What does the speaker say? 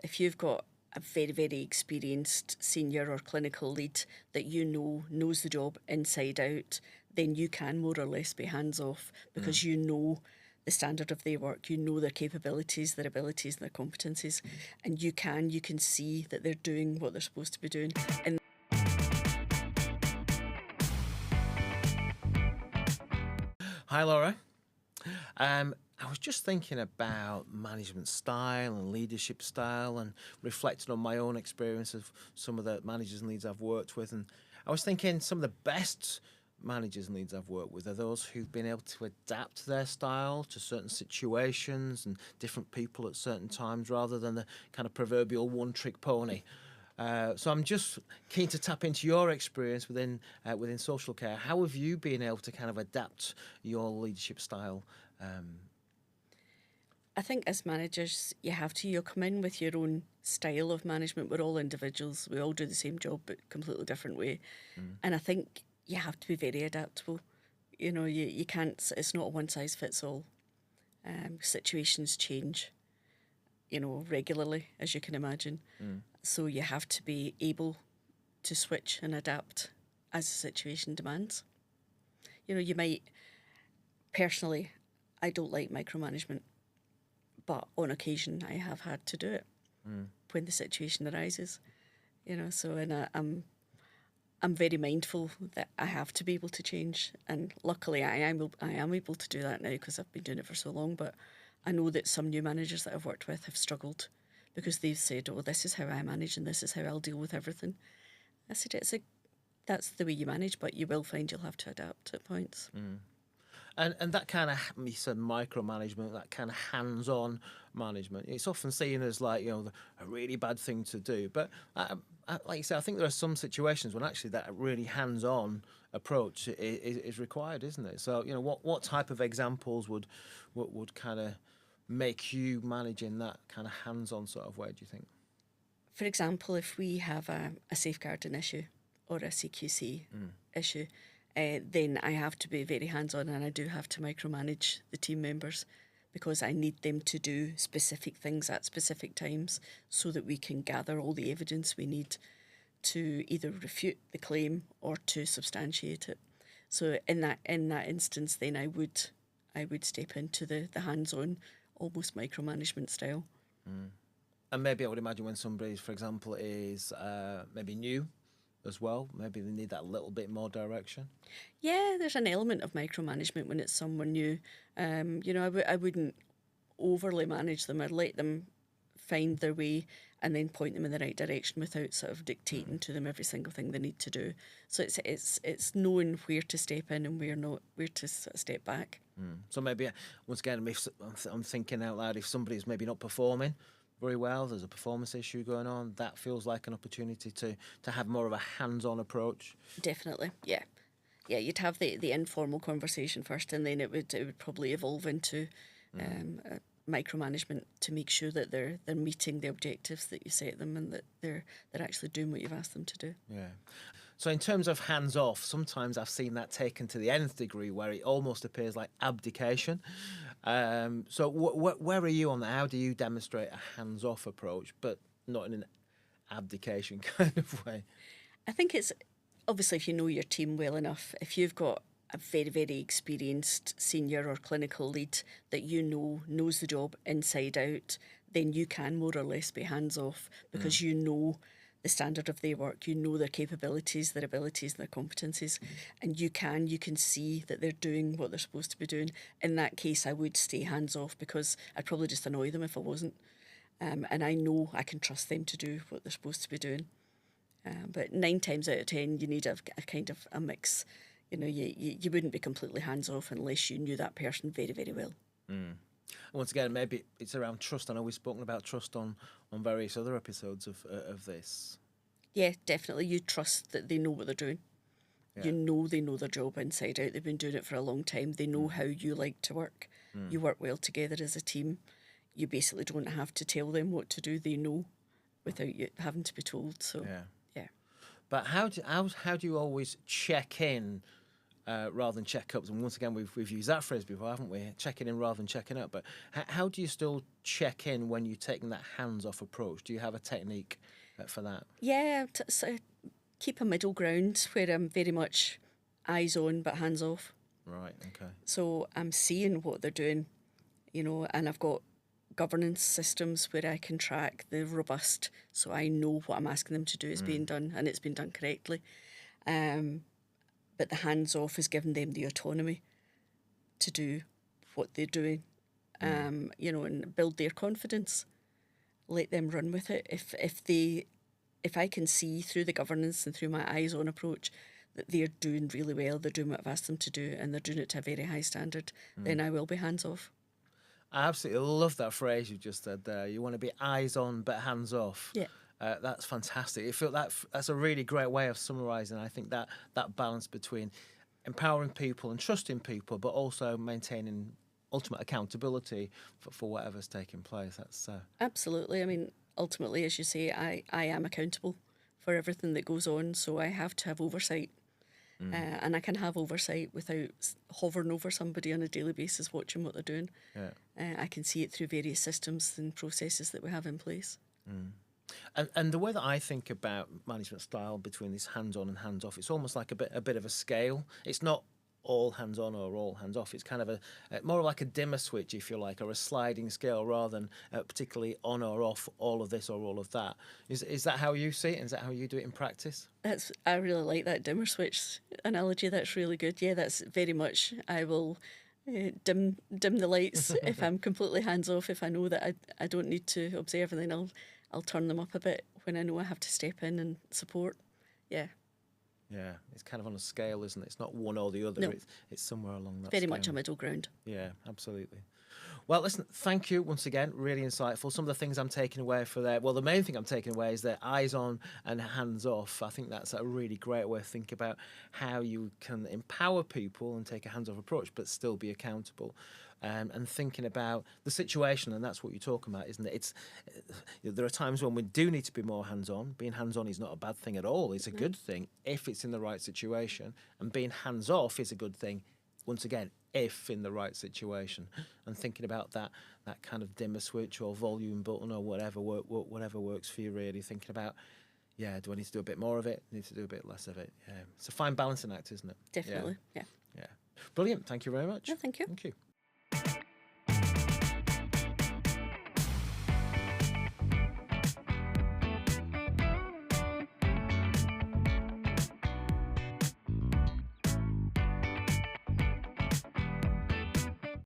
if you've got a very, very experienced senior or clinical lead that knows the job inside out, then you can more or less be hands off because you know the standard of their work, you know their capabilities, their abilities, their competencies, and you can see that they're doing what they're supposed to be doing. And Hi, Laura. I was just thinking about management style and leadership style and reflecting on my own experience of some of the managers and leads I've worked with. And I was thinking some of the best managers and leads I've worked with are those who've been able to adapt their style to certain situations and different people at certain times rather than the kind of proverbial one-trick pony. So I'm just keen to tap into your experience within social care. How have you been able to kind of adapt your leadership style? I think as managers, you'll come in with your own style of management. We're all individuals. We all do the same job, but completely different way. And I think you have to be very adaptable. You can't, it's not a one size fits all. Situations change, regularly, as you can imagine. So you have to be able to switch and adapt as the situation demands. You might, personally, I don't like micromanagement, but on occasion I have had to do it when the situation arises. I'm very mindful that I have to be able to change, and luckily I am able to do that now because I've been doing it for so long. But I know that some new managers that I've worked with have struggled because they've said, "Oh, this is how I manage, and this is how I'll deal with everything." I said, that's the way you manage, but you will find you'll have to adapt at points. And that kind of, you said micromanagement, that kind of hands-on management, it's often seen as like, a really bad thing to do. But like you said, I think there are some situations when actually that really hands-on approach is required, isn't it? So, what type of examples would kind of make you manage in that kind of hands-on sort of way, do you think? For example, if we have a safeguarding issue or a CQC issue, then I have to be very hands-on and I do have to micromanage the team members because I need them to do specific things at specific times so that we can gather all the evidence we need to either refute the claim or to substantiate it. So in that instance, then I would step into the hands-on, almost micromanagement style. And maybe I would imagine when somebody, for example, is maybe new as well, maybe they need that little bit more direction. Yeah, there's an element of micromanagement when it's someone new. I wouldn't overly manage them. I'd let them find their way and then point them in the right direction without sort of dictating to them every single thing they need to do. So it's knowing where to step in and where to sort of step back. So maybe, once again, if I'm thinking out loud, if somebody's maybe not performing very well, there's a performance issue going on, that feels like an opportunity to have more of a hands-on approach. Definitely, yeah. Yeah, you'd have the informal conversation first, and then it would probably evolve into micromanagement to make sure that they're meeting the objectives that you set them and that they're actually doing what you've asked them to do. Yeah. So in terms of hands-off, sometimes I've seen that taken to the nth degree where it almost appears like abdication. So where are you on that? How do you demonstrate a hands-off approach, but not in an abdication kind of way? I think it's obviously if you know your team well enough, if you've got a very, very experienced senior or clinical lead that knows the job inside out, then you can more or less be hands off because you know the standard of their work, you know their capabilities, their abilities, their competencies, and you can see that they're doing what they're supposed to be doing. In that case, I would stay hands off because I'd probably just annoy them if I wasn't. And I know I can trust them to do what they're supposed to be doing. But 9 times out of 10, you need a kind of a mix. You wouldn't be completely hands off unless you knew that person very, very well. Once again, maybe it's around trust. I know we've spoken about trust on various other episodes of this. Yeah, definitely. You trust that they know what they're doing. Yeah. You know they know their job inside out. They've been doing it for a long time. They know how you like to work. You work well together as a team. You basically don't have to tell them what to do. They know without you having to be told. So, yeah. But how do you always check in rather than check-ups. And once again, we've used that phrase before, haven't we? Checking in rather than checking up. But how do you still check in when you're taking that hands-off approach? Do you have a technique for that? Yeah, so keep a middle ground where I'm very much eyes on but hands off. Right, okay. So I'm seeing what they're doing, and I've got governance systems where I can track the robust, so I know what I'm asking them to do is being done and it's been done correctly. But the hands off is giving them the autonomy to do what they're doing, and build their confidence. Let them run with it. If I can see through the governance and through my eyes on approach that they're doing really well, they're doing what I've asked them to do, and they're doing it to a very high standard, then I will be hands off. I absolutely love that phrase you just said there. You want to be eyes on but hands off. Yeah. That's fantastic. I feel that's a really great way of summarising. I think that balance between empowering people and trusting people, but also maintaining ultimate accountability for whatever's taking place. That's Absolutely. I mean, ultimately, as you say, I am accountable for everything that goes on, so I have to have oversight. And I can have oversight without hovering over somebody on a daily basis, watching what they're doing. yeah. I can see it through various systems and processes that we have in place. And the way that I think about management style between this hands-on and hands-off, it's almost like a bit of a scale. It's not all hands-on or all hands-off. It's kind of a more like a dimmer switch, if you like, or a sliding scale rather than particularly on or off, all of this or all of that. Is that how you see it? Is that how you do it in practice? I really like that dimmer switch analogy. That's really good. Yeah, that's very much. I will dim the lights if I'm completely hands off. If I know that I don't need to observe, and then I'll turn them up a bit when I know I have to step in and support. Yeah. Yeah, it's kind of on a scale, isn't it? It's not one or the other. No. It's somewhere along that Very scale. much a middle ground. Yeah, absolutely. Well, listen, thank you once again. Really insightful. Some of the things I'm taking away for there. Well, the main thing I'm taking away is that eyes on and hands off. I think that's a really great way to think about how you can empower people and take a hands off approach, but still be accountable. And thinking about the situation, and that's what you're talking about, isn't it? There are times when we do need to be more hands-on. Being hands-on is not a bad thing at all. It's a good thing if it's in the right situation, and being hands-off is a good thing, once again, if in the right situation. And thinking about that kind of dimmer switch or volume button or whatever works for you, really. Thinking about, do I need to do a bit more of it? Need to do a bit less of it? Yeah, it's a fine balancing act, isn't it? Definitely. Yeah. Yeah. Brilliant. Thank you very much. No, thank you. Thank you.